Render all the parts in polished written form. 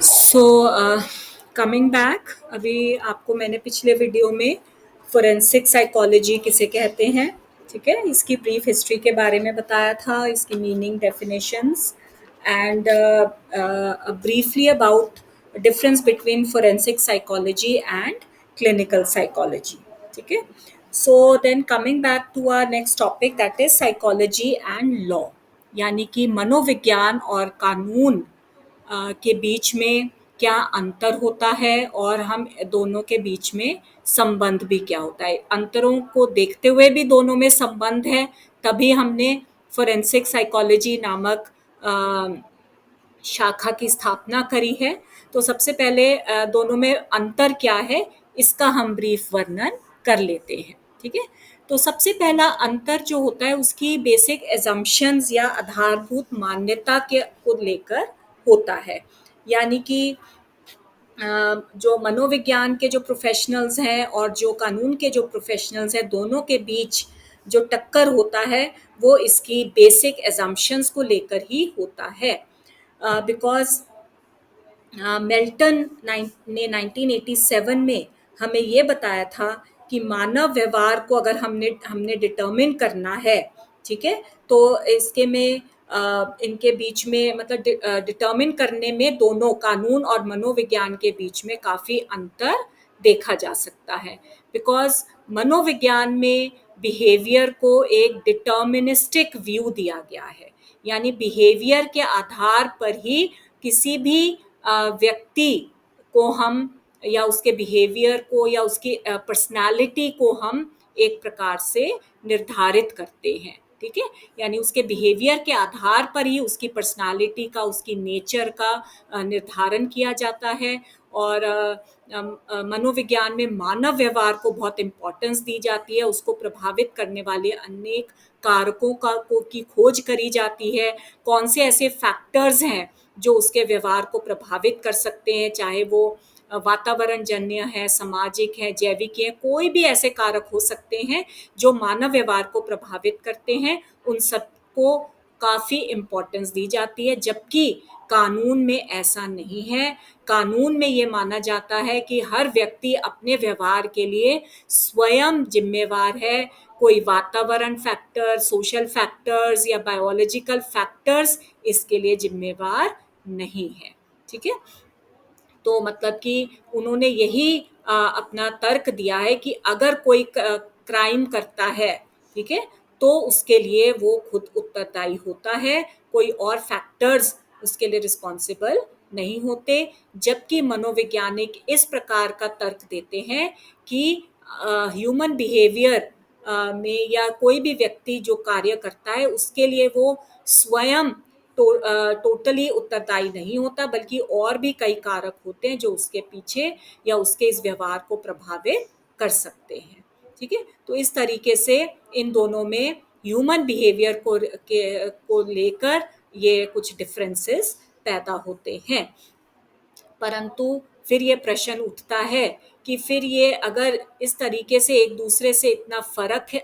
So coming back, अभी आपको मैंने पिछले वीडियो में फोरेंसिक साइकोलॉजी किसे कहते हैं, ठीक है, इसकी ब्रीफ हिस्ट्री के बारे में बताया था, इसकी meaning, definitions and briefly about difference between forensic psychology and clinical psychology, ठीक है. So then coming back to our next topic, that is psychology and law, यानी कि मनोविज्ञान और कानून के बीच में क्या अंतर होता है और हम दोनों के बीच में संबंध भी क्या होता है. अंतरों को देखते हुए भी दोनों में संबंध है, तभी हमने फोरेंसिक साइकोलॉजी नामक शाखा की स्थापना करी है. तो सबसे पहले दोनों में अंतर क्या है इसका हम ब्रीफ वर्णन कर लेते हैं, ठीक है. तो सबसे पहला अंतर जो होता है उसकी बेसिक एजम्पशंस या आधारभूत मान्यता के को लेकर होता है. यानी कि जो मनोविज्ञान के जो प्रोफेशनल्स हैं और जो कानून के जो प्रोफेशनल्स हैं, दोनों के बीच जो टक्कर होता है वो इसकी बेसिक एजम्पशंस को लेकर ही होता है. बिकॉज मेल्टन ने 1987 में हमें ये बताया था कि मानव व्यवहार को अगर हमने डिटर्मिन करना है, ठीक है, तो इसके में इनके बीच में मतलब डिटर्मिन करने में दोनों कानून और मनोविज्ञान के बीच में काफ़ी अंतर देखा जा सकता है. बिकॉज मनोविज्ञान में बिहेवियर को एक डिटर्मिनिस्टिक व्यू दिया गया है, यानी बिहेवियर के आधार पर ही किसी भी व्यक्ति को हम या उसके बिहेवियर को या उसकी पर्सनालिटी को हम एक प्रकार से निर्धारित करते हैं, ठीक है. यानी उसके बिहेवियर के आधार पर ही उसकी पर्सनालिटी का, उसकी नेचर का निर्धारण किया जाता है. और मनोविज्ञान में मानव व्यवहार को बहुत इम्पोर्टेंस दी जाती है, उसको प्रभावित करने वाले अनेक कारकों की खोज करी जाती है. कौन से ऐसे फैक्टर्स हैं जो उसके व्यवहार को प्रभावित कर सकते हैं, चाहे वो वातावरण जन्य है, सामाजिक है, जैविक है, कोई भी ऐसे कारक हो सकते हैं जो मानव व्यवहार को प्रभावित करते हैं. उन सबको काफ़ी इम्पोर्टेंस दी जाती है, जबकि कानून में ऐसा नहीं है. कानून में ये माना जाता है कि हर व्यक्ति अपने व्यवहार के लिए स्वयं जिम्मेवार है. कोई वातावरण फैक्टर, सोशल फैक्टर्स या बायोलॉजिकल फैक्टर्स इसके लिए जिम्मेवार नहीं है, ठीक है. तो मतलब कि उन्होंने यही अपना तर्क दिया है कि अगर कोई क्राइम करता है, ठीक है, तो उसके लिए वो खुद उत्तरदायी होता है, कोई और फैक्टर्स उसके लिए रिस्पॉन्सिबल नहीं होते. जबकि मनोवैज्ञानिक इस प्रकार का तर्क देते हैं कि ह्यूमन बिहेवियर में या कोई भी व्यक्ति जो कार्य करता है उसके लिए वो स्वयं टोटली उत्तरदायी नहीं होता, बल्कि और भी कई कारक होते हैं जो उसके पीछे या उसके इस व्यवहार को प्रभावित कर सकते हैं, ठीक है. तो इस तरीके से इन दोनों में ह्यूमन बिहेवियर को लेकर ये कुछ डिफरेंसेस पैदा होते हैं. परंतु फिर ये प्रश्न उठता है कि फिर ये अगर इस तरीके से एक दूसरे से इतना फर्क है,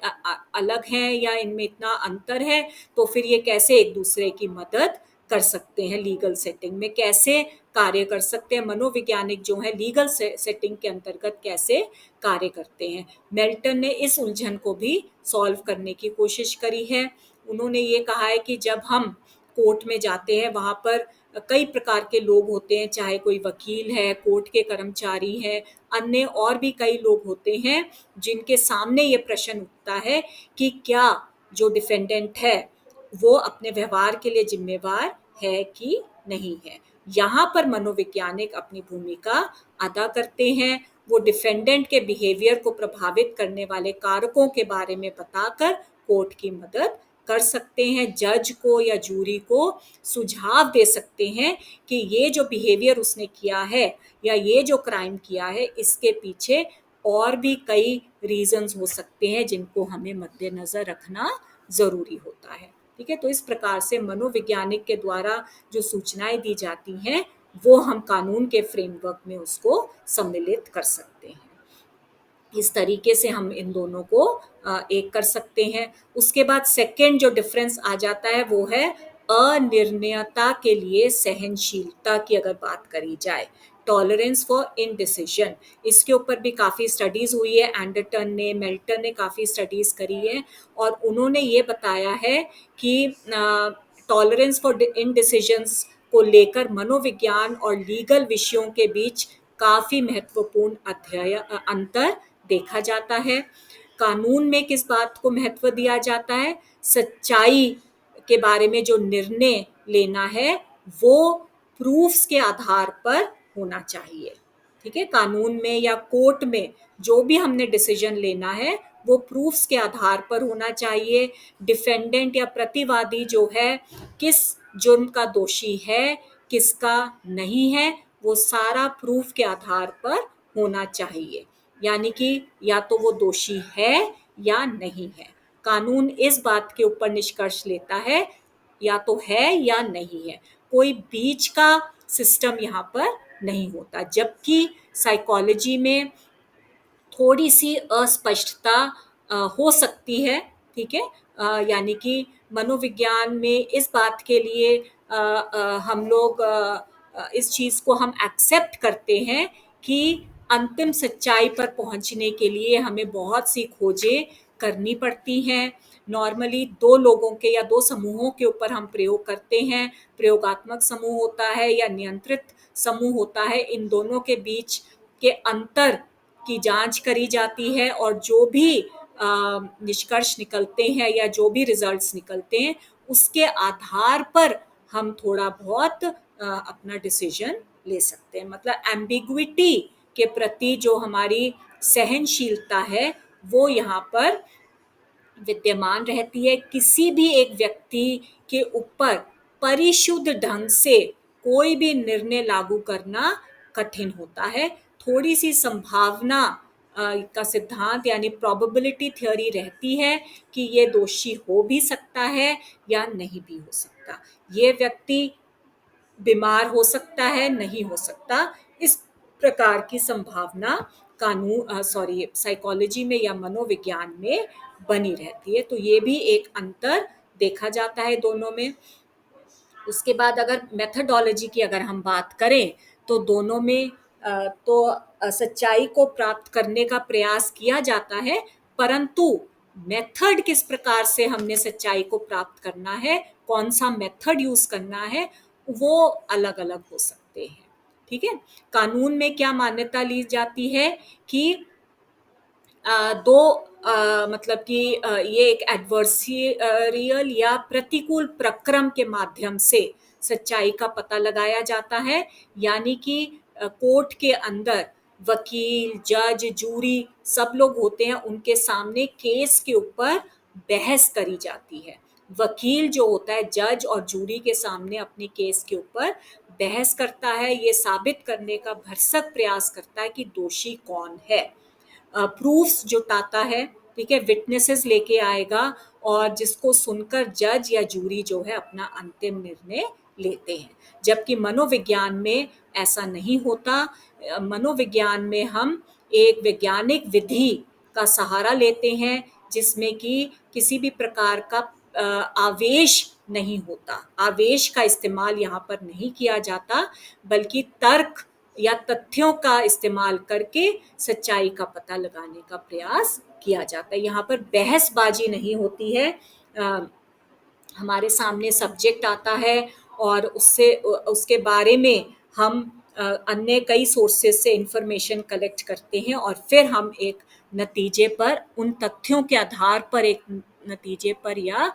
अलग है या इनमें इतना अंतर है, तो फिर ये कैसे एक दूसरे की मदद कर सकते हैं, लीगल सेटिंग में कैसे कार्य कर सकते हैं, मनोवैज्ञानिक जो है लीगल सेटिंग के अंतर्गत कैसे कार्य करते हैं. मेल्टन ने इस उलझन को भी सॉल्व करने की कोशिश करी है. उन्होंने ये कहा है कि जब हम कोर्ट में जाते हैं वहाँ पर कई प्रकार के लोग होते हैं, चाहे कोई वकील है, कोर्ट के कर्मचारी हैं, अन्य और भी कई लोग होते हैं जिनके सामने ये प्रश्न उठता है कि क्या जो डिफेंडेंट है वो अपने व्यवहार के लिए जिम्मेवार है कि नहीं है. यहाँ पर मनोवैज्ञानिक अपनी भूमिका अदा करते हैं. वो डिफेंडेंट के बिहेवियर को प्रभावित करने वाले कारकों के बारे में बताकर कोर्ट की मदद कर सकते हैं, जज को या जूरी को सुझाव दे सकते हैं कि ये जो बिहेवियर उसने किया है या ये जो क्राइम किया है इसके पीछे और भी कई रीजंस हो सकते हैं जिनको हमें मद्देनजर रखना जरूरी होता है, ठीक है. तो इस प्रकार से मनोवैज्ञानिक के द्वारा जो सूचनाएं दी जाती हैं वो हम कानून के फ्रेमवर्क में उसको सम्मिलित कर सकते हैं. इस तरीके से हम इन दोनों को एक कर सकते हैं. उसके बाद सेकंड जो डिफरेंस आ जाता है वो है अनिर्णयता के लिए सहनशीलता की अगर बात करी जाए, टॉलरेंस फॉर इनडिसीजन, इसके ऊपर भी काफ़ी स्टडीज़ हुई है। एंडरटन ने, मेल्टन ने काफ़ी स्टडीज़ करी है और उन्होंने ये बताया है कि टॉलरेंस फॉर इनडिसीजंस को लेकर मनोविज्ञान और लीगल विषयों के बीच काफ़ी महत्वपूर्ण अंतर देखा जाता है। कानून में किस बात को महत्व दिया जाता है? सच्चाई के बारे में जो निर्णय लेना है वो प्रूफ्स के आधार पर होना चाहिए। ठीक है, कानून में या कोर्ट में जो भी हमने डिसीजन लेना है वो प्रूफ्स के आधार पर होना चाहिए। डिफेंडेंट या प्रतिवादी जो है किस जुर्म का दोषी है, किसका नहीं है, वो सारा प्रूफ के आधार पर होना चाहिए। यानी कि या तो वो दोषी है या नहीं है। कानून इस बात के ऊपर निष्कर्ष लेता है या तो है या नहीं है, कोई बीच का सिस्टम यहाँ पर नहीं होता। जबकि साइकोलॉजी में थोड़ी सी अस्पष्टता हो सकती है। ठीक है, यानी कि मनोविज्ञान में इस बात के लिए हम लोग इस चीज़ को हम एक्सेप्ट करते हैं कि अंतिम सच्चाई पर पहुंचने के लिए हमें बहुत सी खोजें करनी पड़ती हैं। नॉर्मली दो लोगों के या दो समूहों के ऊपर हम प्रयोग करते हैं। प्रयोगात्मक समूह होता है या नियंत्रित समूह होता है, इन दोनों के बीच के अंतर की जांच करी जाती है और जो भी निष्कर्ष निकलते हैं या जो भी रिजल्ट्स निकलते हैं उसके आधार पर हम थोड़ा बहुत अपना डिसीजन ले सकते हैं। मतलब एम्बिग्विटी के प्रति जो हमारी सहनशीलता है वो यहाँ पर विद्यमान रहती है। किसी भी एक व्यक्ति के ऊपर परिशुद्ध ढंग से कोई भी निर्णय लागू करना कठिन होता है। थोड़ी सी संभावना का सिद्धांत यानी प्रोबेबिलिटी थ्योरी रहती है कि ये दोषी हो भी सकता है या नहीं भी हो सकता, ये व्यक्ति बीमार हो सकता है, नहीं हो सकता। इस प्रकार की संभावना कानून साइकोलॉजी में या मनोविज्ञान में बनी रहती है। तो ये भी एक अंतर देखा जाता है दोनों में। उसके बाद अगर मेथडोलॉजी की अगर हम बात करें तो दोनों में सच्चाई को प्राप्त करने का प्रयास किया जाता है, परंतु मेथड किस प्रकार से हमने सच्चाई को प्राप्त करना है, कौन सा मेथड यूज करना है, वो अलग अलग हो सकते हैं। ठीक है, कानून में क्या मान्यता ली जाती है कि दो मतलब कि ये एक एडवर्सरियल या प्रतिकूल प्रक्रम के माध्यम से सच्चाई का पता लगाया जाता है। यानी कि कोर्ट के अंदर वकील, जज, जूरी सब लोग होते हैं, उनके सामने केस के ऊपर बहस करी जाती है। वकील जो होता है जज और जूरी के सामने अपने केस के ऊपर बहस करता है, ये साबित करने का भरसक प्रयास करता है कि दोषी कौन है। प्रूफ्स जुटाता है, ठीक है, विटनेसेस लेके आएगा और जिसको सुनकर जज या जूरी जो है अपना अंतिम निर्णय लेते हैं। जबकि मनोविज्ञान में ऐसा नहीं होता। मनोविज्ञान में हम एक वैज्ञानिक विधि का सहारा लेते हैं जिसमें कि किसी भी प्रकार का आवेश नहीं होता, आवेश का इस्तेमाल यहाँ पर नहीं किया जाता, बल्कि तर्क या तथ्यों का इस्तेमाल करके सच्चाई का पता लगाने का प्रयास किया जाता है। यहाँ पर बहसबाजी नहीं होती है। हमारे सामने सब्जेक्ट आता है और उससे उसके बारे में हम अन्य कई सोर्सेस से इंफॉर्मेशन कलेक्ट करते हैं और फिर हम एक नतीजे पर, उन तथ्यों के आधार पर एक नतीजे पर या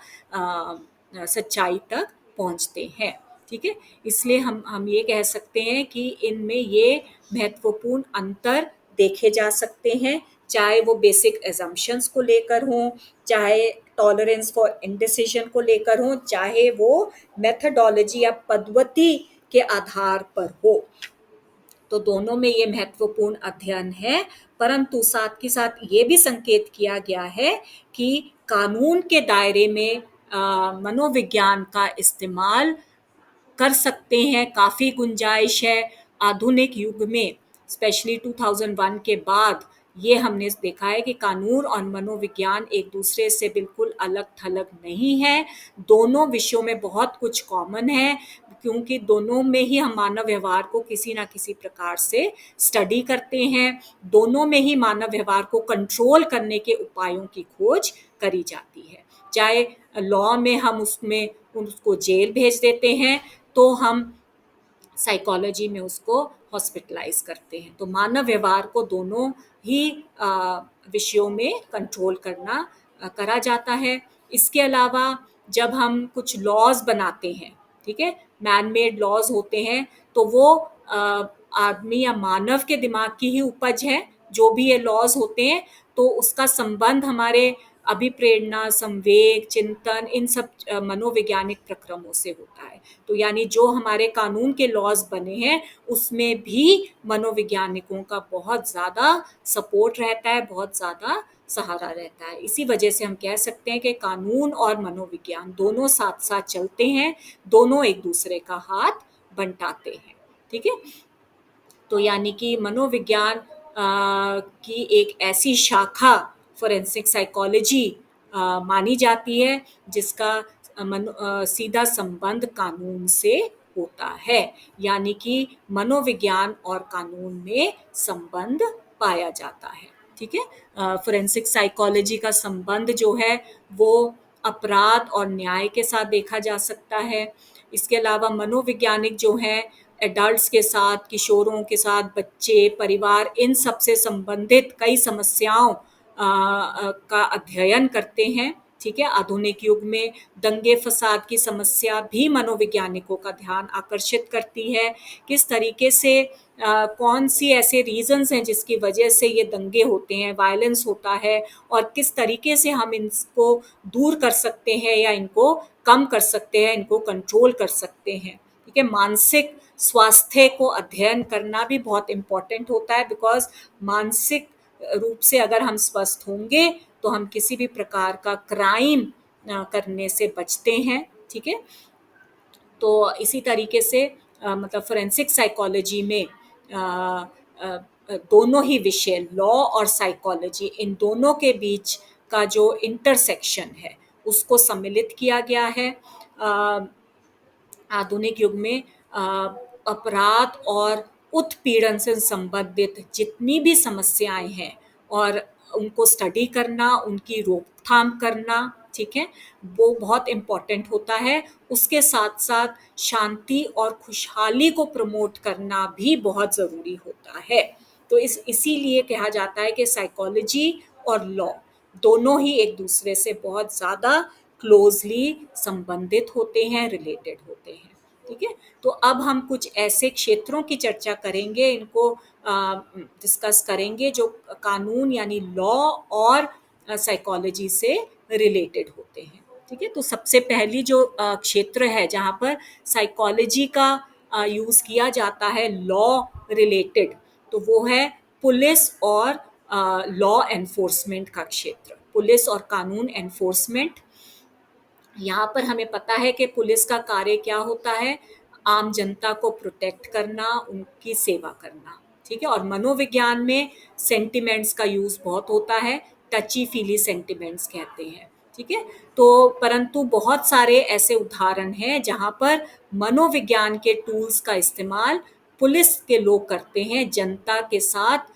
सच्चाई तक पहुंचते हैं। ठीक है, इसलिए हम ये कह सकते हैं कि इनमें ये महत्वपूर्ण अंतर देखे जा सकते हैं, चाहे वो बेसिक एजम्पशंस को लेकर हों, चाहे टॉलरेंस फॉर इंडिसिजन को लेकर हों, चाहे वो मेथडोलॉजी या पद्धति के आधार पर हो। तो दोनों में ये महत्वपूर्ण अध्ययन है, परंतु साथ के साथ ये भी संकेत किया गया है कि कानून के दायरे में मनोविज्ञान का इस्तेमाल कर सकते हैं, काफ़ी गुंजाइश है। आधुनिक युग में स्पेशली 2001 के बाद ये हमने देखा है कि कानून और मनोविज्ञान एक दूसरे से बिल्कुल अलग-थलग नहीं है। दोनों विषयों में बहुत कुछ कॉमन है, क्योंकि दोनों में ही हम मानव व्यवहार को किसी न किसी प्रकार से स्टडी करते हैं। दोनों में ही मानव व्यवहार को कंट्रोल करने के उपायों की खोज करी जाती है। चाहे लॉ में हम उसमें उसको जेल भेज देते हैं, तो हम साइकोलॉजी में उसको हॉस्पिटलाइज करते हैं। तो मानव व्यवहार को दोनों ही विषयों में कंट्रोल करना करा जाता है। इसके अलावा जब हम कुछ लॉज बनाते हैं, ठीक है, मैन मेड लॉज होते हैं, तो वो आदमी या मानव के दिमाग की ही उपज है। जो भी ये लॉज होते हैं, तो उसका संबंध हमारे अभिप्रेरणा, संवेग, चिंतन, इन सब मनोवैज्ञानिक प्रक्रमों से होता है। तो यानी जो हमारे कानून के लॉज बने हैं, उसमें भी मनोवैज्ञानिकों का बहुत ज़्यादा सपोर्ट रहता है, बहुत ज़्यादा सहारा रहता है। इसी वजह से हम कह सकते हैं कि कानून और मनोविज्ञान दोनों साथ-साथ चलते हैं, दोनों एक दूसरे का हाथ बंटाते हैं, ठीक है? तो यानी कि मनोविज्ञान की एक ऐसी शाखा फोरेंसिक साइकोलॉजी मानी जाती है, जिसका सीधा संबंध कानून से होता है। यानी कि मनोविज्ञान और कानून में संबंध पाया जाता है, ठीक है। फोरेंसिक साइकोलॉजी का संबंध जो है वो अपराध और न्याय के साथ देखा जा सकता है। इसके अलावा मनोवैज्ञानिक जो हैं एडल्ट्स के साथ, किशोरों के साथ, बच्चे, परिवार, इन सब से संबंधित कई समस्याओं का अध्ययन करते हैं, ठीक है। आधुनिक युग में दंगे फसाद की समस्या भी मनोवैज्ञानिकों का ध्यान आकर्षित करती है। किस तरीके से कौन सी ऐसे रीजंस हैं जिसकी वजह से ये दंगे होते हैं, वायलेंस होता है, और किस तरीके से हम इनको दूर कर सकते हैं या इनको कम कर सकते हैं, इनको कंट्रोल कर सकते हैं, ठीक है। मानसिक स्वास्थ्य को अध्ययन करना भी बहुत इम्पोर्टेंट होता है, बिकॉज मानसिक रूप से अगर हम स्वस्थ होंगे तो हम किसी भी प्रकार का क्राइम करने से बचते हैं, ठीक है। तो इसी तरीके से मतलब फोरेंसिक साइकोलॉजी में दोनों ही विषय लॉ और साइकोलॉजी, इन दोनों के बीच का जो इंटरसेक्शन है उसको सम्मिलित किया गया है। आधुनिक युग में अपराध और उत्पीड़न से संबंधित जितनी भी समस्याएं हैं और उनको स्टडी करना, उनकी रोकथाम करना, ठीक है, वो बहुत इम्पोर्टेंट होता है। उसके साथ-साथ शांति और खुशहाली को प्रमोट करना भी बहुत ज़रूरी होता है। तो इसीलिए कहा जाता है कि साइकोलॉजी और लॉ दोनों ही एक दूसरे से बहुत ज़्यादा क्लोज़ली संबंधित होते हैं, रिलेटेड होते हैं, ठीक है। तो अब हम कुछ ऐसे क्षेत्रों की चर्चा करेंगे, इनको डिस्कस करेंगे जो कानून यानी लॉ और साइकोलॉजी से रिलेटेड होते हैं, ठीक है। तो सबसे पहली जो क्षेत्र है जहाँ पर साइकोलॉजी का यूज़ किया जाता है लॉ रिलेटेड, तो वो है पुलिस और लॉ एनफोर्समेंट का क्षेत्र। पुलिस और कानून एनफोर्समेंट, यहाँ पर हमें पता है कि पुलिस का कार्य क्या होता है, आम जनता को प्रोटेक्ट करना, उनकी सेवा करना, ठीक है। और मनोविज्ञान में सेंटिमेंट्स का यूज़ बहुत होता है, टची फीली सेंटिमेंट्स कहते हैं, ठीक है। तो परंतु बहुत सारे ऐसे उदाहरण हैं जहाँ पर मनोविज्ञान के टूल्स का इस्तेमाल पुलिस के लोग करते हैं जनता के साथ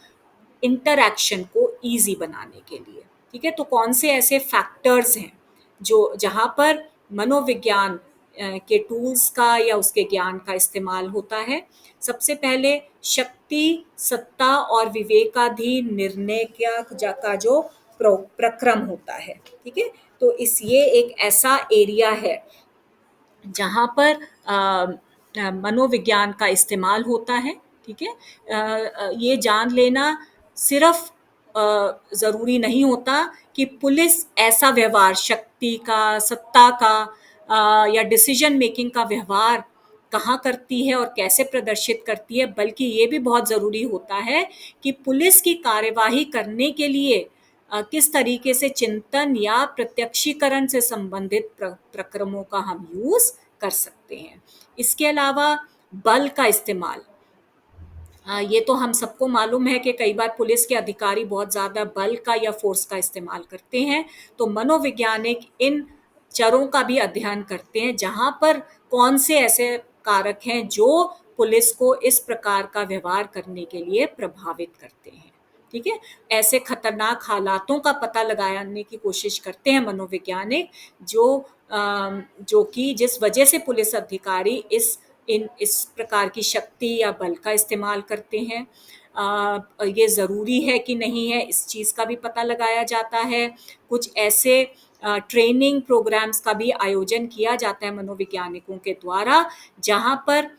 इंटरैक्शन को ईज़ी बनाने के लिए, ठीक है। तो कौन से ऐसे फैक्टर्स हैं जो जहाँ पर मनोविज्ञान के टूल्स का या उसके ज्ञान का इस्तेमाल होता है? सबसे पहले शक्ति, सत्ता और विवेकाधीन निर्णय का जो प्रक्रम होता है, ठीक है। तो ये एक ऐसा एरिया है जहाँ पर मनोविज्ञान का इस्तेमाल होता है, ठीक है। ये जान लेना सिर्फ ज़रूरी नहीं होता कि पुलिस ऐसा व्यवहार, शक्ति का, सत्ता का या डिसीजन मेकिंग का व्यवहार कहाँ करती है और कैसे प्रदर्शित करती है, बल्कि ये भी बहुत ज़रूरी होता है कि पुलिस की कार्यवाही करने के लिए किस तरीके से चिंतन या प्रत्यक्षीकरण से संबंधित प्रक्रमों का हम यूज़ कर सकते हैं। इसके अलावा बल का इस्तेमाल, ये तो हम सबको मालूम है कि कई बार पुलिस के अधिकारी बहुत ज़्यादा बल का या फ़ोर्स का इस्तेमाल करते हैं, तो मनोवैज्ञानिक इन चरों का भी अध्ययन करते हैं, जहाँ पर कौन से ऐसे कारक हैं जो पुलिस को इस प्रकार का व्यवहार करने के लिए प्रभावित करते हैं, ठीक है? ऐसे खतरनाक हालातों का पता लगाने की कोशिश करते हैं मनोवैज्ञानिक, जो कि जिस वजह से पुलिस अधिकारी इस प्रकार की शक्ति या बल का इस्तेमाल करते हैं। ये ज़रूरी है कि नहीं है, इस चीज़ का भी पता लगाया जाता है। कुछ ऐसे ट्रेनिंग प्रोग्राम्स का भी आयोजन किया जाता है मनोवैज्ञानिकों के द्वारा, जहाँ पर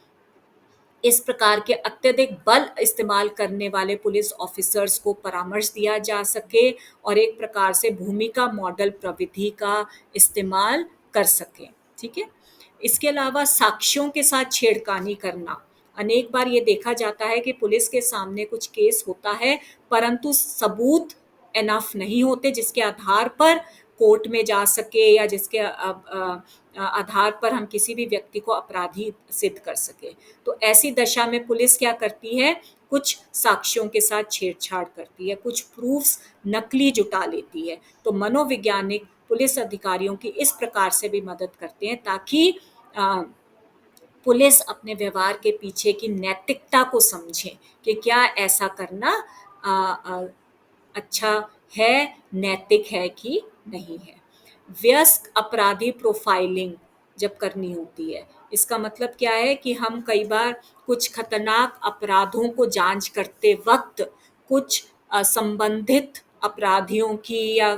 इस प्रकार के अत्यधिक बल इस्तेमाल करने वाले पुलिस ऑफिसर्स को परामर्श दिया जा सके और एक प्रकार से भूमिका मॉडल प्रविधि का इस्तेमाल कर सकें, ठीक है? इसके अलावा साक्ष्यों के साथ छेड़खानी करना। अनेक बार ये देखा जाता है कि पुलिस के सामने कुछ केस होता है, परंतु सबूत इनफ नहीं होते जिसके आधार पर कोर्ट में जा सके या जिसके आधार पर हम किसी भी व्यक्ति को अपराधी सिद्ध कर सके। तो ऐसी दशा में पुलिस क्या करती है, कुछ साक्ष्यों के साथ छेड़छाड़ करती है, कुछ प्रूफ्स नकली जुटा लेती है। तो मनोवैज्ञानिक पुलिस अधिकारियों की इस प्रकार से भी मदद करते हैं ताकि अ, पुलिस अपने व्यवहार के पीछे की नैतिकता को समझे कि क्या ऐसा करना अ, अ, अच्छा है, नैतिक है कि नहीं है। व्यस्क अपराधी प्रोफाइलिंग जब करनी होती है, इसका मतलब क्या है कि हम कई बार कुछ खतरनाक अपराधों को जांच करते वक्त कुछ संबंधित अपराधियों की या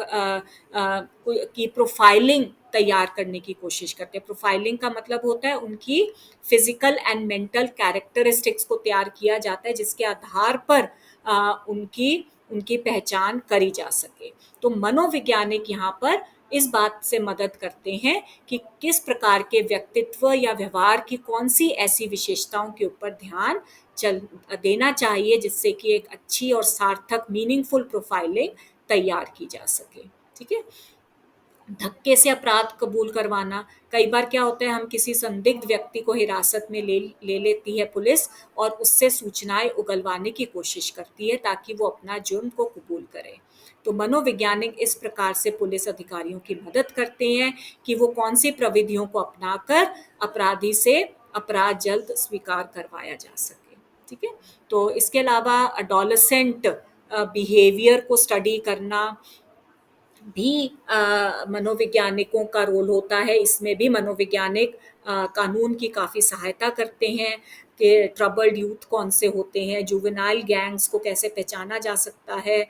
की प्रोफाइलिंग तैयार करने की कोशिश करते हैं। प्रोफाइलिंग का मतलब होता है उनकी फिजिकल एंड मेंटल कैरेक्टरिस्टिक्स को तैयार किया जाता है जिसके आधार पर उनकी उनकी पहचान करी जा सके। तो मनोवैज्ञानिक यहाँ पर इस बात से मदद करते हैं कि किस प्रकार के व्यक्तित्व या व्यवहार की कौन-सी ऐसी विशेषताओं के ऊपर ध्यान चल देना चाहिए जिससे कि एक अच्छी और सार्थक मीनिंगफुल प्रोफाइलिंग तैयार की जा सके, ठीक है? धक्के से अपराध कबूल करवाना। कई बार क्या होता है हम किसी संदिग्ध व्यक्ति को हिरासत में ले लेती है पुलिस और उससे सूचनाएँ उगलवाने की कोशिश करती है ताकि वो अपना जुर्म को कबूल करे। तो मनोवैज्ञानिक इस प्रकार से पुलिस अधिकारियों की मदद करते हैं कि वो कौन-सी प्रविधियों को अपनाकर अपराधी से अपराध जल्द स्वीकार करवाया जा सके, ठीक है? तो इसके अलावा एडोलेसेंट बिहेवियर को स्टडी करना भी मनोवैज्ञानिकों का रोल होता है। इसमें भी मनोवैज्ञानिक कानून की काफ़ी सहायता करते हैं कि ट्रबल्ड यूथ कौन से होते हैं, जुवेनाइल गैंग्स को कैसे पहचाना जा सकता है,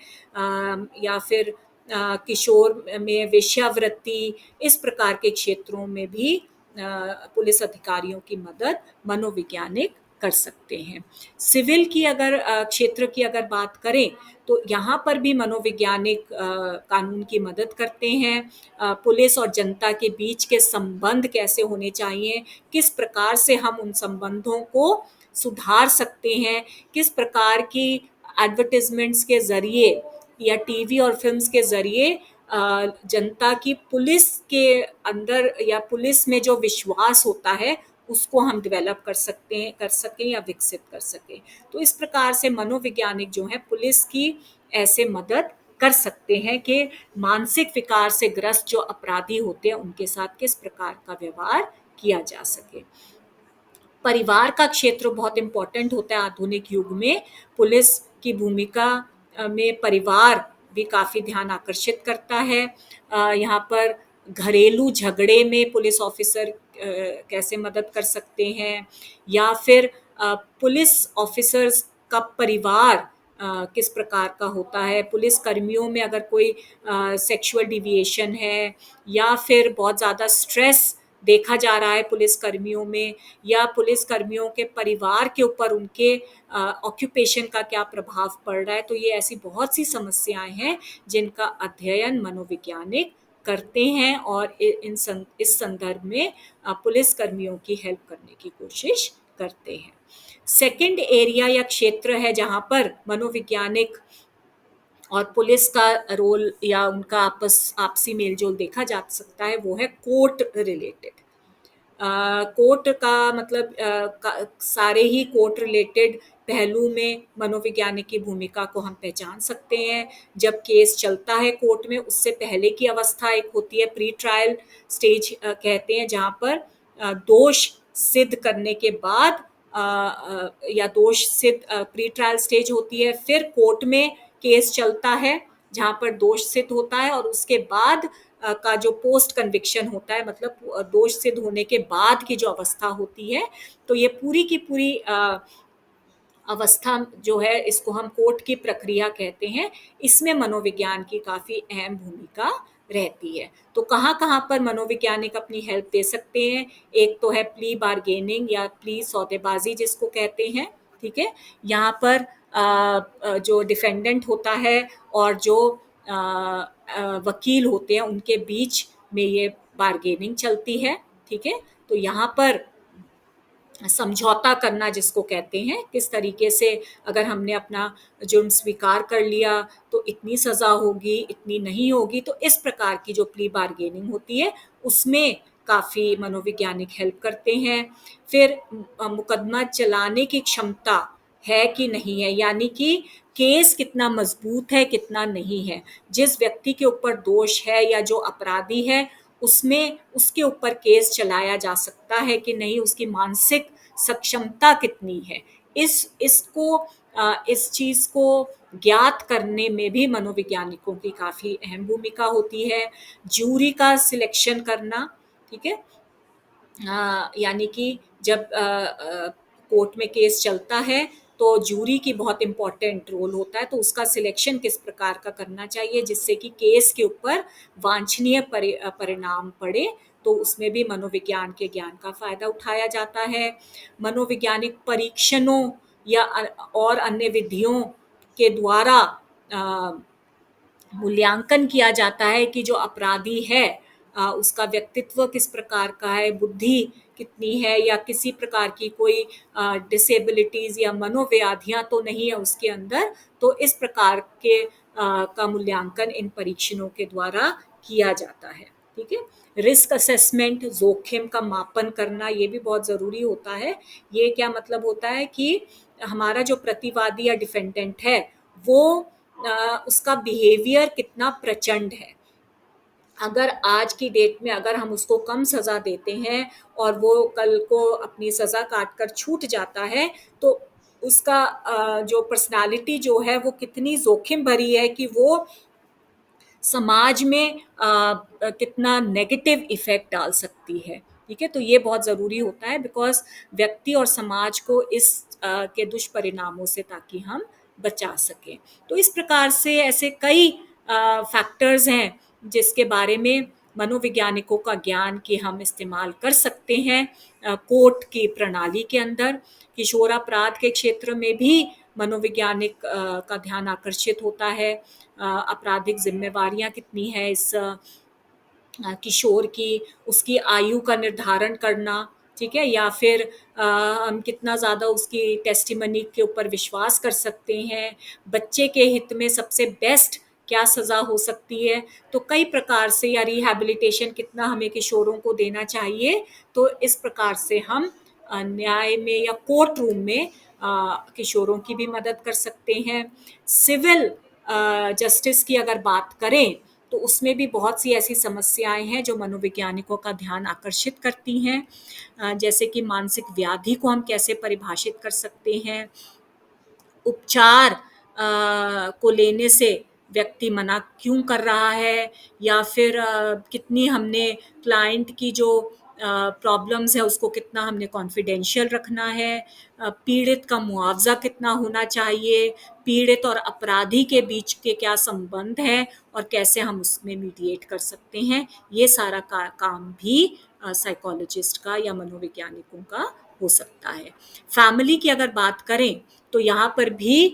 या फिर किशोर में वेश्यावृत्ति, इस प्रकार के क्षेत्रों में भी पुलिस अधिकारियों की मदद मनोवैज्ञानिक कर सकते हैं। सिविल की अगर क्षेत्र की अगर बात करें तो यहाँ पर भी मनोवैज्ञानिक कानून की मदद करते हैं। पुलिस और जनता के बीच के संबंध कैसे होने चाहिए, किस प्रकार से हम उन संबंधों को सुधार सकते हैं, किस प्रकार की एडवर्टाइजमेंट्स के ज़रिए या टीवी और फ़िल्म्स के ज़रिए जनता की पुलिस के अंदर या पुलिस में जो विश्वास होता है, उसको हम डेवलप कर सकें या विकसित कर सकें। तो इस प्रकार से मनोवैज्ञानिक जो हैं पुलिस की ऐसे मदद कर सकते हैं कि मानसिक विकार से ग्रस्त जो अपराधी होते हैं उनके साथ किस प्रकार का व्यवहार किया जा सके। परिवार का क्षेत्र बहुत इम्पोर्टेंट होता है आधुनिक युग में। पुलिस की भूमिका में परिवार भी काफ़ी ध्यान आकर्षित करता है। यहाँ पर घरेलू झगड़े में पुलिस ऑफिसर कैसे मदद कर सकते हैं या फिर पुलिस ऑफिसर्स का परिवार किस प्रकार का होता है, पुलिस कर्मियों में अगर कोई सेक्सुअल डिविएशन है या फिर बहुत ज़्यादा स्ट्रेस देखा जा रहा है पुलिस कर्मियों में या पुलिस कर्मियों के परिवार के ऊपर उनके ऑक्यूपेशन का क्या प्रभाव पड़ रहा है, तो ये ऐसी बहुत सी समस्याएं हैं जिनका अध्ययन मनोवैज्ञानिक करते हैं और इस संदर्भ में पुलिस कर्मियों की हेल्प करने की कोशिश करते हैं। सेकंड एरिया या क्षेत्र है जहाँ पर मनोवैज्ञानिक और पुलिस का रोल या उनका आपसी मेल-जोल देखा जा सकता है, वो है कोर्ट रिलेटेड। कोर्ट का मतलब सारे ही कोर्ट रिलेटेड पहलू में मनोविज्ञानिक की भूमिका को हम पहचान सकते हैं। जब केस चलता है कोर्ट में, उससे पहले की अवस्था एक होती है प्री ट्रायल स्टेज कहते हैं, जहाँ पर दोष सिद्ध करने के बाद या दोष सिद्ध प्री ट्रायल स्टेज होती है। फिर कोर्ट में केस चलता है जहाँ पर दोष सिद्ध होता है, और उसके बाद का जो पोस्ट कन्विक्शन होता है, मतलब दोष सिद्ध होने के बाद की जो अवस्था होती है, तो ये पूरी की पूरी अवस्था जो है, इसको हम कोर्ट की प्रक्रिया कहते हैं। इसमें मनोविज्ञान की काफ़ी अहम भूमिका रहती है। तो कहाँ-कहाँ पर मनोवैज्ञानिक अपनी हेल्प दे सकते हैं? एक तो है प्ली बार्गेनिंग या प्ली सौदेबाजी जिसको कहते हैं, ठीक है? यहाँ पर जो डिफेंडेंट होता है और जो वकील होते हैं, उनके बीच में ये बार्गेनिंग चलती है, ठीक है? तो यहाँ पर समझौता करना जिसको कहते हैं, किस तरीके से अगर हमने अपना जुर्म स्वीकार कर लिया तो इतनी सज़ा होगी, इतनी नहीं होगी। तो इस प्रकार की जो प्ली बार्गेनिंग होती है, उसमें काफ़ी मनोवैज्ञानिक हेल्प करते हैं। फिर मुकदमा चलाने की क्षमता है कि नहीं है, यानी कि केस कितना मजबूत है, कितना नहीं है। जिस व्यक्ति के ऊपर दोष है या जो अपराधी है, उसमें उसके ऊपर केस चलाया जा सकता है कि नहीं, उसकी मानसिक सक्षमता कितनी है। इस चीज़ को ज्ञात करने में भी मनोवैज्ञानिकों की काफ़ी अहम भूमिका होती है। जूरी का सिलेक्शन करना, ठीक है? यानी कि जब कोर्ट में केस चलता है, तो जूरी की बहुत इम्पोर्टेंट रोल होता है, तो उसका सिलेक्शन किस प्रकार का करना चाहिए जिससे कि केस के ऊपर वांछनीय परिणाम पड़े, तो उसमें भी मनोविज्ञान के ज्ञान का फ़ायदा उठाया जाता है। मनोवैज्ञानिक परीक्षणों या और अन्य विधियों के द्वारा अ, मूल्यांकन किया जाता है कि जो अपराधी है उसका व्यक्तित्व किस प्रकार का है, बुद्धि कितनी है, या किसी प्रकार की कोई डिसेबिलिटीज़ या मनोव्याधियाँ तो नहीं है उसके अंदर। तो इस प्रकार के का मूल्यांकन इन परीक्षणों के द्वारा किया जाता है, ठीक है? रिस्क असेसमेंट, जोखिम का मापन करना, ये भी बहुत ज़रूरी होता है। ये क्या मतलब होता है कि हमारा जो प्रतिवादी या डिफेंडेंट है, वो उसका बिहेवियर कितना प्रचंड है। अगर आज की डेट में अगर हम उसको कम सज़ा देते हैं और वो कल को अपनी सज़ा काट कर छूट जाता है, तो उसका जो पर्सनालिटी जो है वो कितनी जोखिम भरी है कि वो समाज में कितना नेगेटिव इफ़ेक्ट डाल सकती है, ठीक है? तो ये बहुत ज़रूरी होता है, बिकॉज़ व्यक्ति और समाज को इस के दुष्परिणामों से ताकि हम बचा सकें। तो इस प्रकार से ऐसे कई फैक्टर्स हैं जिसके बारे में मनोवैज्ञानिकों का ज्ञान कि हम इस्तेमाल कर सकते हैं कोर्ट की प्रणाली के अंदर। किशोरापराध के क्षेत्र में भी मनोवैज्ञानिक का ध्यान आकर्षित होता है। आपराधिक ज़िम्मेवारियाँ कितनी हैं इस किशोर की, उसकी आयु का निर्धारण करना, ठीक है? या फिर हम कितना ज़्यादा उसकी टेस्टिमनी के ऊपर विश्वास कर सकते हैं, बच्चे के हित में सबसे बेस्ट क्या सज़ा हो सकती है। तो कई प्रकार से, या रिहैबिलिटेशन कितना हमें किशोरों को देना चाहिए, तो इस प्रकार से हम न्याय में या कोर्ट रूम में किशोरों की भी मदद कर सकते हैं। सिविल जस्टिस की अगर बात करें, तो उसमें भी बहुत सी ऐसी समस्याएं हैं जो मनोवैज्ञानिकों का ध्यान आकर्षित करती हैं। जैसे कि मानसिक व्याधि को हम कैसे परिभाषित कर सकते हैं, उपचार को लेने से व्यक्ति मना क्यों कर रहा है, या फिर कितनी हमने क्लाइंट की जो प्रॉब्लम्स है उसको कितना हमने कॉन्फिडेंशियल रखना है, पीड़ित का मुआवजा कितना होना चाहिए, पीड़ित और अपराधी के बीच के क्या संबंध हैं और कैसे हम उसमें मीडिएट कर सकते हैं। ये सारा काम भी साइकोलॉजिस्ट का या मनोवैज्ञानिकों का हो सकता है। फैमिली की अगर बात करें, तो यहाँ पर भी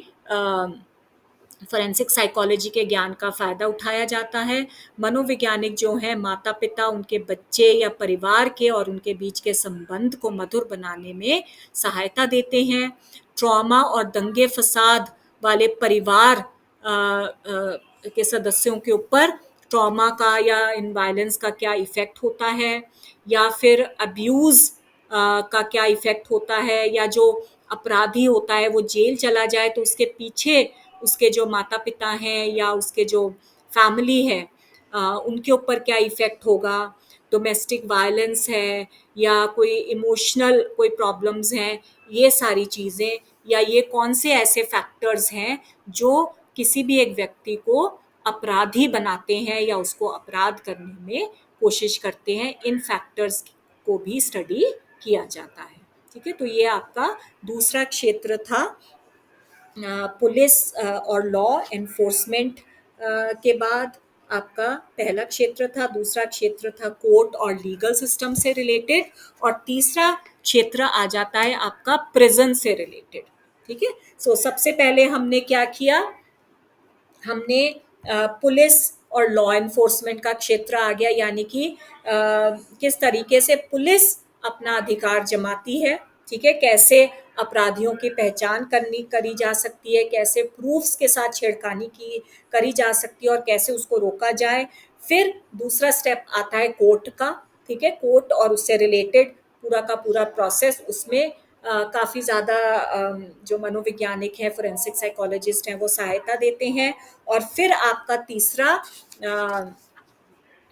फोरेंसिक साइकोलॉजी के ज्ञान का फ़ायदा उठाया जाता है। मनोवैज्ञानिक जो हैं, माता-पिता उनके बच्चे या परिवार के और उनके बीच के संबंध को मधुर बनाने में सहायता देते हैं। ट्रॉमा और दंगे-फ़साद वाले परिवार के सदस्यों के ऊपर ट्रॉमा का या इन वायलेंस का क्या इफ़ेक्ट होता है, या फिर अब्यूज़ का क्या इफ़ेक्ट होता है, या जो अपराधी होता है वो जेल चला जाए तो उसके पीछे उसके जो माता-पिता हैं या उसके जो फैमिली है उनके ऊपर क्या इफ़ेक्ट होगा, डोमेस्टिक वायलेंस है या कोई इमोशनल कोई प्रॉब्लम्स हैं, ये सारी चीज़ें, या ये कौन से ऐसे फैक्टर्स हैं जो किसी भी एक व्यक्ति को अपराधी बनाते हैं या उसको अपराध करने में कोशिश करते हैं, इन फैक्टर्स को भी स्टडी किया जाता है। ठीक है, तो ये आपका दूसरा क्षेत्र था पुलिस और लॉ एनफोर्समेंट के बाद आपका पहला क्षेत्र था, दूसरा क्षेत्र था कोर्ट और लीगल सिस्टम से रिलेटेड, और तीसरा क्षेत्र आ जाता है आपका प्रिजन से रिलेटेड। ठीक है, सो सबसे पहले हमने क्या किया, हमने पुलिस और लॉ एनफोर्समेंट का क्षेत्र आ गया, यानी कि किस तरीके से पुलिस अपना अधिकार जमाती है। ठीक है, कैसे अपराधियों की पहचान करनी करी जा सकती है, कैसे प्रूफ्स के साथ छेड़खानी की करी जा सकती है और कैसे उसको रोका जाए। फिर दूसरा स्टेप आता है कोर्ट का। ठीक है, कोर्ट और उससे रिलेटेड पूरा का पूरा प्रोसेस, उसमें काफ़ी ज़्यादा जो मनोवैज्ञानिक हैं, फोरेंसिक साइकोलॉजिस्ट हैं, वो सहायता देते हैं। और फिर आपका तीसरा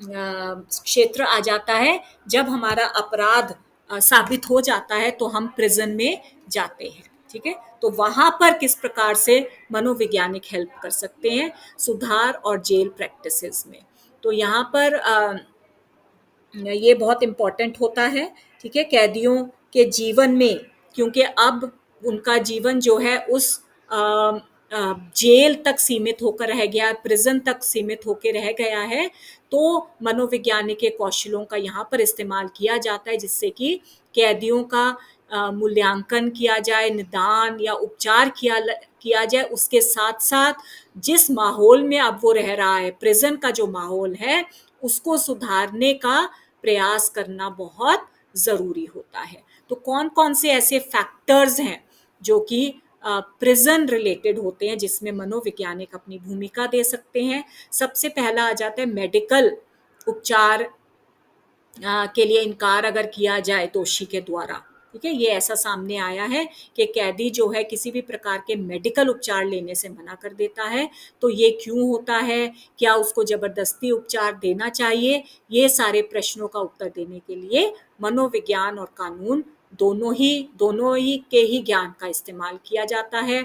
क्षेत्र आ जाता है जब हमारा अपराध साबित हो जाता है तो हम प्रिजन में जाते हैं। ठीक है, तो वहाँ पर किस प्रकार से मनोवैज्ञानिक हेल्प कर सकते हैं सुधार और जेल प्रैक्टिसेस में। तो यहाँ पर ये बहुत इम्पोर्टेंट होता है। ठीक है, कैदियों के जीवन में, क्योंकि अब उनका जीवन जो है उस जेल तक सीमित होकर रह गया, प्रिजन तक सीमित होकर रह गया है, तो मनोवैज्ञानिक के कौशलों का यहाँ पर इस्तेमाल किया जाता है जिससे कि कैदियों का मूल्यांकन किया जाए, निदान या उपचार किया जाए। उसके साथ साथ जिस माहौल में अब वो रह रहा है, प्रिजन का जो माहौल है, उसको सुधारने का प्रयास करना बहुत ज़रूरी होता है। तो कौन-कौन से ऐसे फैक्टर्स हैं जो कि प्रिजन रिलेटेड होते हैं जिसमें मनोवैज्ञानिक अपनी भूमिका दे सकते हैं। सबसे पहला आ जाता है मेडिकल उपचार के लिए इनकार अगर किया जाए दोषी के द्वारा। ठीक है, ये ऐसा सामने आया है कि कैदी जो है किसी भी प्रकार के मेडिकल उपचार लेने से मना कर देता है। तो ये क्यों होता है, क्या उसको ज़बरदस्ती उपचार देना चाहिए, ये सारे प्रश्नों का उत्तर देने के लिए मनोविज्ञान और कानून दोनों ही के ही ज्ञान का इस्तेमाल किया जाता है।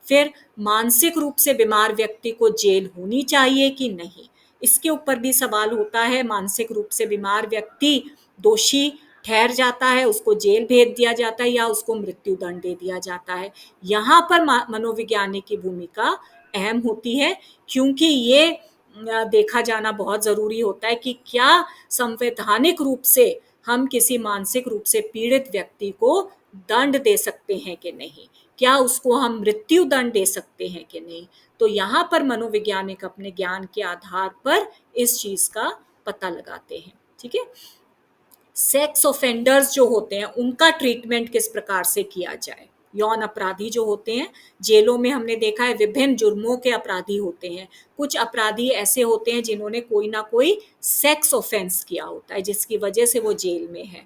फिर मानसिक रूप से बीमार व्यक्ति को जेल होनी चाहिए कि नहीं, इसके ऊपर भी सवाल होता है। मानसिक रूप से बीमार व्यक्ति दोषी ठहर जाता है, उसको जेल भेज दिया जाता है या उसको मृत्यु दंड दे दिया जाता है। यहाँ पर मनोविज्ञानी की भूमिका अहम होती है, क्योंकि ये देखा जाना बहुत ज़रूरी होता है कि क्या संवैधानिक रूप से हम किसी मानसिक रूप से पीड़ित व्यक्ति को दंड दे सकते हैं कि नहीं, क्या उसको हम मृत्यु दंड दे सकते हैं कि नहीं। तो यहाँ पर मनोवैज्ञानिक अपने ज्ञान के आधार पर इस चीज़ का पता लगाते हैं। ठीक है, सेक्स ऑफेंडर्स जो होते हैं उनका ट्रीटमेंट किस प्रकार से किया जाए। यौन अपराधी जो होते हैं, जेलों में हमने देखा है विभिन्न जुर्मों के अपराधी होते हैं। कुछ अपराधी ऐसे होते हैं जिन्होंने कोई ना कोई सेक्स ऑफेंस किया होता है जिसकी वजह से वो जेल में है।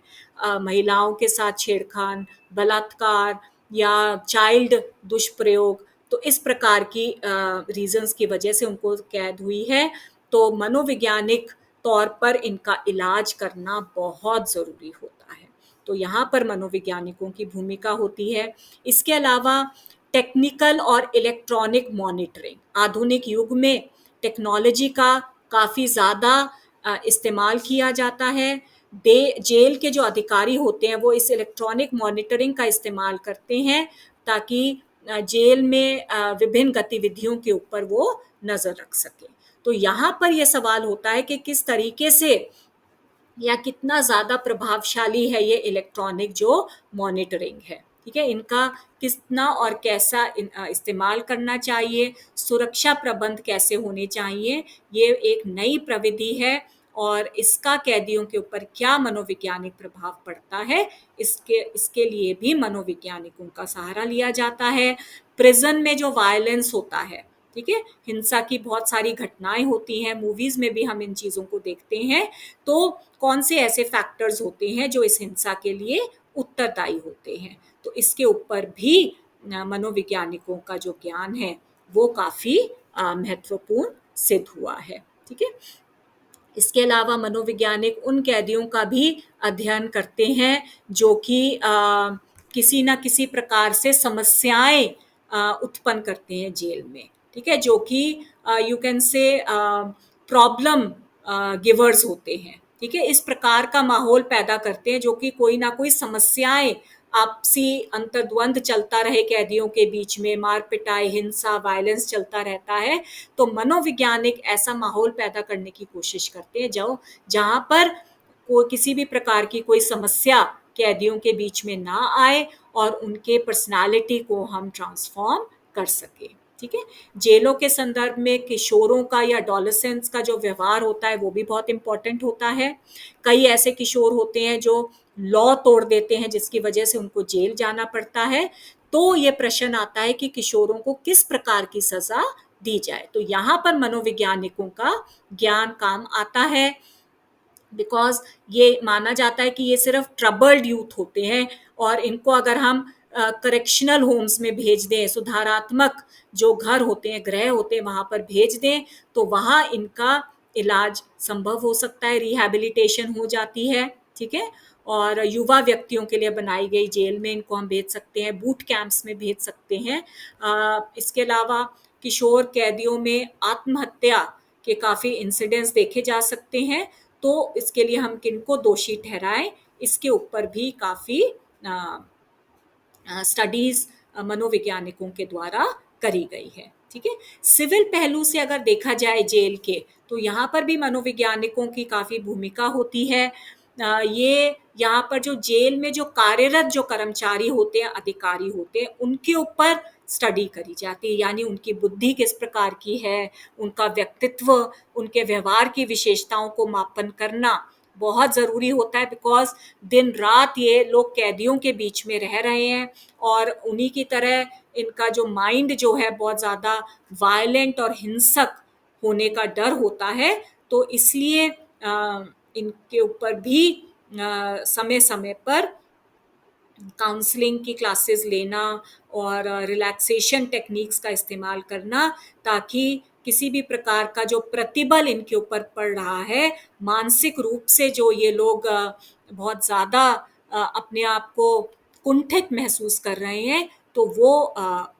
महिलाओं के साथ छेड़खान, बलात्कार या चाइल्ड दुष्प्रयोग, तो इस प्रकार की रीजंस की वजह से उनको कैद हुई है। तो मनोवैज्ञानिक तौर पर इनका इलाज करना बहुत ज़रूरी होता है। तो यहाँ पर मनोवैज्ञानिकों की भूमिका होती है। इसके अलावा टेक्निकल और इलेक्ट्रॉनिक मॉनिटरिंग, आधुनिक युग में टेक्नोलॉजी का काफ़ी ज़्यादा इस्तेमाल किया जाता है। जेल के जो अधिकारी होते हैं वो इस इलेक्ट्रॉनिक मॉनिटरिंग का इस्तेमाल करते हैं ताकि जेल में विभिन्न गतिविधियों के ऊपर वो नज़र रख सकें। तो यहाँ पर ये सवाल होता है कि किस तरीके से या कितना ज़्यादा प्रभावशाली है ये इलेक्ट्रॉनिक जो मॉनिटरिंग है। ठीक है, इनका कितना और कैसा इस्तेमाल करना चाहिए, सुरक्षा प्रबंध कैसे होने चाहिए, ये एक नई प्रविधि है और इसका कैदियों के ऊपर क्या मनोवैज्ञानिक प्रभाव पड़ता है, इसके इसके लिए भी मनोवैज्ञानिकों का सहारा लिया जाता है। प्रिजन में जो वायलेंस होता है ठीक है? हिंसा की बहुत सारी घटनाएँ होती हैं, मूवीज़ में भी हम इन चीज़ों को देखते हैं। तो कौन से ऐसे फैक्टर्स होते हैं जो इस हिंसा के लिए उत्तरदायी होते हैं? तो इसके ऊपर भी मनोवैज्ञानिकों का जो ज्ञान है, वो काफ़ी महत्वपूर्ण सिद्ध हुआ है। ठीक है? इसके अलावा मनोवैज्ञानिक उन कैदियों का भी अध्ययन करते हैं जो कि किसी न किसी प्रकार से समस्याएं उत्पन्न करते हैं जेल में, ठीक है, जो कि you can say problem givers होते हैं, ठीक है, इस प्रकार का माहौल पैदा करते हैं जो कि कोई ना कोई समस्याएं, आपसी अंतर्द्वंद चलता रहे कैदियों के बीच में, मार पिटाई, हिंसा, वायलेंस चलता रहता है। तो मनोवैज्ञानिक ऐसा माहौल पैदा करने की कोशिश करते हैं जो जहाँ पर कोई किसी भी प्रकार की कोई समस्या कैदियों के बीच में ना आए और उनके पर्सनालिटी को हम ट्रांसफॉर्म कर सके। ठीक है? जेलों के संदर्भ में किशोरों का या एडोलेसेंट्स का जो व्यवहार होता है वो भी बहुत इम्पोर्टेंट होता है। कई ऐसे किशोर होते हैं जो लॉ तोड़ देते हैं जिसकी वजह से उनको जेल जाना पड़ता है। तो ये प्रश्न आता है कि किशोरों को किस प्रकार की सजा दी जाए। तो यहाँ पर मनोवैज्ञानिकों का ज्ञान काम आता है, बिकॉज ये माना जाता है कि ये सिर्फ ट्रबल्ड यूथ होते हैं और इनको अगर हम करेक्शनल होम्स में भेज दें, सुधारात्मक जो घर होते हैं, गृह होते हैं, वहाँ पर भेज दें तो वहाँ इनका इलाज संभव हो सकता है, रिहैबिलिटेशन हो जाती है। ठीक है? और युवा व्यक्तियों के लिए बनाई गई जेल में इनको हम भेज सकते हैं, बूट कैंप्स में भेज सकते हैं। इसके अलावा किशोर कैदियों में आत्महत्या के काफ़ी इंसिडेंट्स देखे जा सकते हैं। तो इसके लिए हम किनको दोषी ठहराएं, इसके ऊपर भी काफ़ी स्टडीज मनोवैज्ञानिकों के द्वारा करी गई है। ठीक है? सिविल पहलू से अगर देखा जाए जेल के, तो यहाँ पर भी मनोवैज्ञानिकों की काफ़ी भूमिका होती है। ये यहाँ पर जो जेल में जो कार्यरत जो कर्मचारी होते हैं, अधिकारी होते हैं, उनके ऊपर स्टडी करी जाती है, यानी उनकी बुद्धि किस प्रकार की है, उनका व्यक्तित्व, उनके व्यवहार की विशेषताओं को मापन करना बहुत ज़रूरी होता है, बिकॉज दिन रात ये लोग कैदियों के बीच में रह रहे हैं और उन्हीं की तरह इनका जो माइंड जो है बहुत ज़्यादा वायलेंट और हिंसक होने का डर होता है। तो इसलिए इनके ऊपर भी समय समय पर काउंसलिंग की क्लासेस लेना और रिलैक्सेशन टेक्निक्स का इस्तेमाल करना, ताकि किसी भी प्रकार का जो प्रतिबल इनके ऊपर पड़ रहा है, मानसिक रूप से जो ये लोग बहुत ज़्यादा अपने आप को कुंठित महसूस कर रहे हैं, तो वो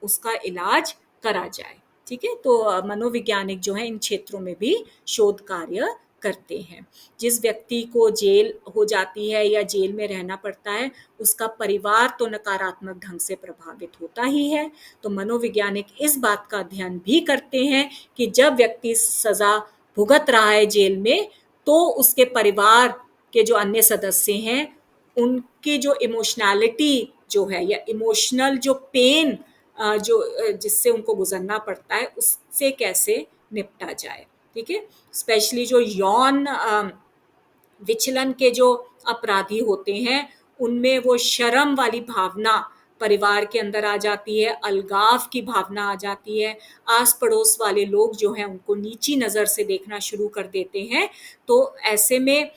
उसका इलाज करा जाए। ठीक है? तो मनोवैज्ञानिक जो है इन क्षेत्रों में भी शोध कार्य करते हैं। जिस व्यक्ति को जेल हो जाती है या जेल में रहना पड़ता है, उसका परिवार तो नकारात्मक ढंग से प्रभावित होता ही है। तो मनोवैज्ञानिक इस बात का अध्ययन भी करते हैं कि जब व्यक्ति सज़ा भुगत रहा है जेल में, तो उसके परिवार के जो अन्य सदस्य हैं, उनकी जो इमोशनैलिटी जो है या इमोशनल जो पेन जो जिससे उनको गुजरना पड़ता है, उससे कैसे निपटा जाए। ठीक है? स्पेशली जो यौन विचलन के जो अपराधी होते हैं, उनमें वो शर्म वाली भावना परिवार के अंदर आ जाती है, अलगाव की भावना आ जाती है, आस पड़ोस वाले लोग जो हैं उनको नीची नज़र से देखना शुरू कर देते हैं। तो ऐसे में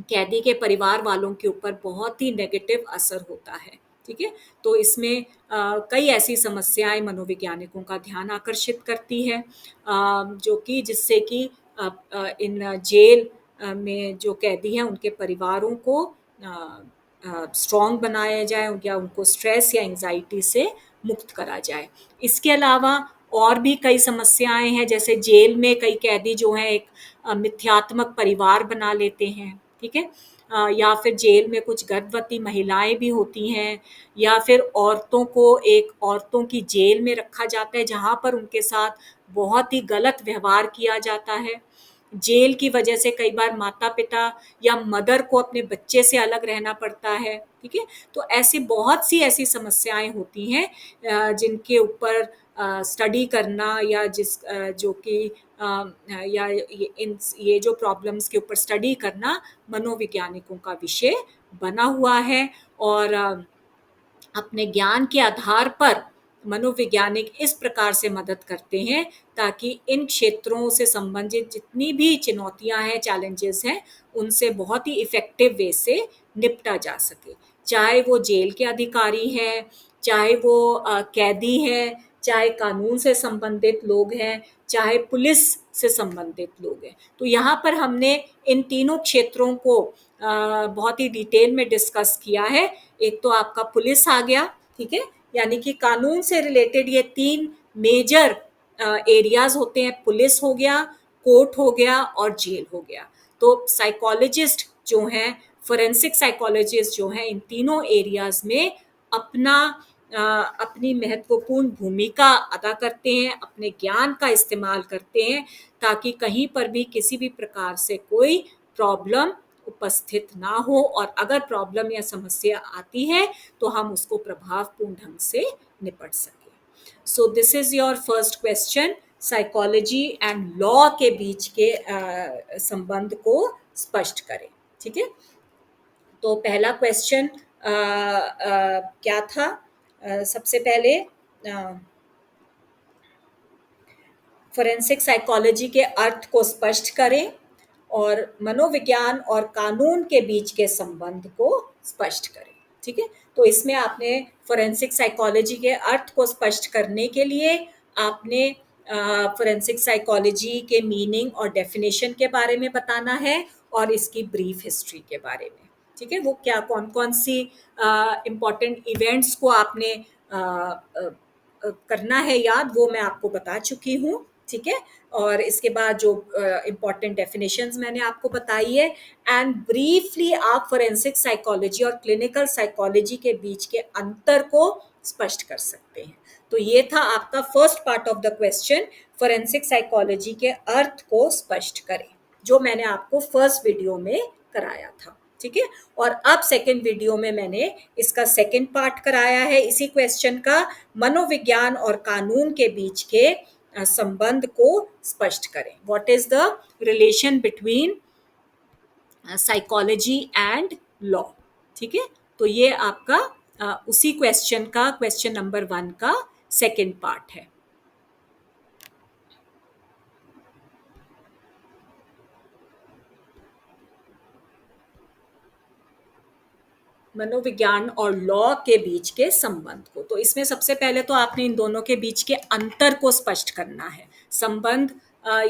कैदी के परिवार वालों के ऊपर बहुत ही नेगेटिव असर होता है। ठीक है? तो इसमें कई ऐसी समस्याएं मनोवैज्ञानिकों का ध्यान आकर्षित करती है, जो कि जिससे कि इन जेल में जो कैदी हैं उनके परिवारों को स्ट्रॉन्ग बनाया जाए या उनको स्ट्रेस या एंजाइटी से मुक्त करा जाए। इसके अलावा और भी कई समस्याएं हैं, जैसे जेल में कई कैदी जो हैं एक मिथ्यात्मक परिवार बना लेते हैं। ठीक है? या फिर जेल में कुछ गर्भवती महिलाएं भी होती हैं, या फिर औरतों की जेल में रखा जाता है जहाँ पर उनके साथ बहुत ही गलत व्यवहार किया जाता है। जेल की वजह से कई बार माता-पिता या मदर को अपने बच्चे से अलग रहना पड़ता है। ठीक है? तो ऐसी बहुत सी ऐसी समस्याएं होती हैं जिनके ऊपर स्टडी करना या जो कि या ये जो प्रॉब्लम्स के ऊपर स्टडी करना मनोवैज्ञानिकों का विषय बना हुआ है। और अपने ज्ञान के आधार पर मनोवैज्ञानिक इस प्रकार से मदद करते हैं ताकि इन क्षेत्रों से संबंधित जितनी भी चुनौतियां हैं, चैलेंजेस हैं, उनसे बहुत ही इफ़ेक्टिव वे से निपटा जा सके। चाहे वो जेल के अधिकारी हैं, चाहे वो कैदी हैं, चाहे कानून से संबंधित लोग हैं, चाहे पुलिस से संबंधित लोग हैं। तो यहाँ पर हमने इन तीनों क्षेत्रों को बहुत ही डिटेल में डिस्कस किया है। एक तो आपका पुलिस आ गया, ठीक है, यानी कि कानून से रिलेटेड ये 3 मेजर एरियाज़ होते हैं, पुलिस हो गया, कोर्ट हो गया और जेल हो गया। तो साइकोलॉजिस्ट जो हैं, फोरेंसिक साइकोलॉजिस्ट जो हैं, इन तीनों एरियाज़ में अपना अपनी महत्वपूर्ण भूमिका अदा करते हैं, अपने ज्ञान का इस्तेमाल करते हैं ताकि कहीं पर भी किसी भी प्रकार से कोई प्रॉब्लम उपस्थित ना हो, और अगर प्रॉब्लम या समस्या आती है तो हम उसको प्रभावपूर्ण ढंग से निपट सकें। So this is your first question, psychology and law के बीच के संबंध को स्पष्ट करें। ठीक है, तो पहला क्वेश्चन क्या था? सबसे पहले फोरेंसिक साइकोलॉजी के अर्थ को स्पष्ट करें और मनोविज्ञान और कानून के बीच के संबंध को स्पष्ट करें। ठीक है, तो इसमें आपने फोरेंसिक साइकोलॉजी के अर्थ को स्पष्ट करने के लिए आपने फोरेंसिक साइकोलॉजी के मीनिंग और डेफिनेशन के बारे में बताना है और इसकी ब्रीफ हिस्ट्री के बारे में। ठीक है, वो क्या कौन कौन सी इम्पॉर्टेंट इवेंट्स को आपने करना है याद, वो मैं आपको बता चुकी हूँ। ठीक है, और इसके बाद जो इम्पॉर्टेंट डेफिनेशंस मैंने आपको बताई है, एंड ब्रीफली आप फोरेंसिक साइकोलॉजी और क्लिनिकल साइकोलॉजी के बीच के अंतर को स्पष्ट कर सकते हैं। तो ये था आपका first part of the question, forensic psychology के अर्थ को स्पष्ट करें, जो मैंने आपको फर्स्ट वीडियो में कराया था। ठीक है, और अब सेकंड वीडियो में मैंने इसका सेकंड पार्ट कराया है इसी क्वेश्चन का, मनोविज्ञान और कानून के बीच के संबंध को स्पष्ट करें। What is the relation between psychology and law. ठीक है, तो ये आपका उसी क्वेश्चन का, क्वेश्चन नंबर 1 का सेकंड पार्ट है। मनोविज्ञान और लॉ के बीच के संबंध को, तो इसमें सबसे पहले तो आपने इन दोनों के बीच के अंतर को स्पष्ट करना है। संबंध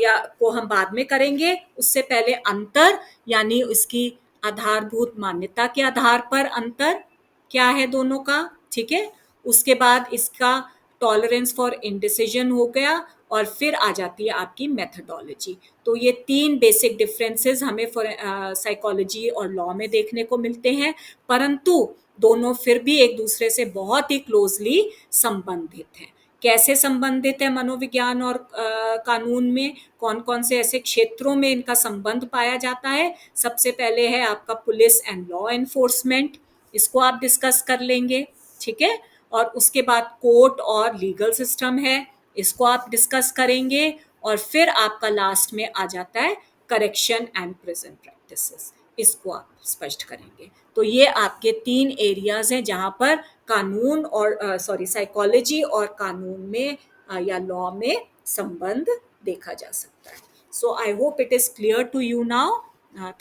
या को हम बाद में करेंगे, उससे पहले अंतर यानी उसकी आधारभूत मान्यता के आधार पर अंतर क्या है दोनों का। ठीक है, उसके बाद इसका टॉलरेंस फॉर इंडिसीजन हो गया, और फिर आ जाती है आपकी मेथडोलॉजी। तो ये 3 बेसिक डिफरेंसेस हमें साइकोलॉजी और लॉ में देखने को मिलते हैं, परंतु दोनों फिर भी एक दूसरे से बहुत ही क्लोजली संबंधित हैं। कैसे संबंधित है मनोविज्ञान और कानून में, कौन कौन से ऐसे क्षेत्रों में इनका संबंध पाया जाता है? सबसे पहले है आपका पुलिस एंड लॉ एनफोर्समेंट, इसको आप डिस्कस कर लेंगे। ठीक है, और उसके बाद कोर्ट और लीगल सिस्टम है, इसको आप डिस्कस करेंगे, और फिर आपका लास्ट में आ जाता है करेक्शन एंड प्रिजन प्रैक्टिसेस, इसको आप स्पष्ट करेंगे। तो ये आपके 3 एरियाज हैं जहाँ पर कानून और साइकोलॉजी और कानून में या लॉ में संबंध देखा जा सकता है। So I hope it is clear to you now.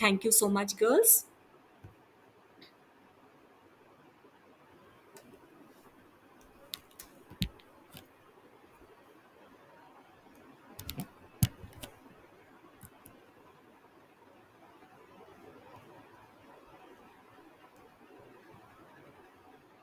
Thank you so much girls.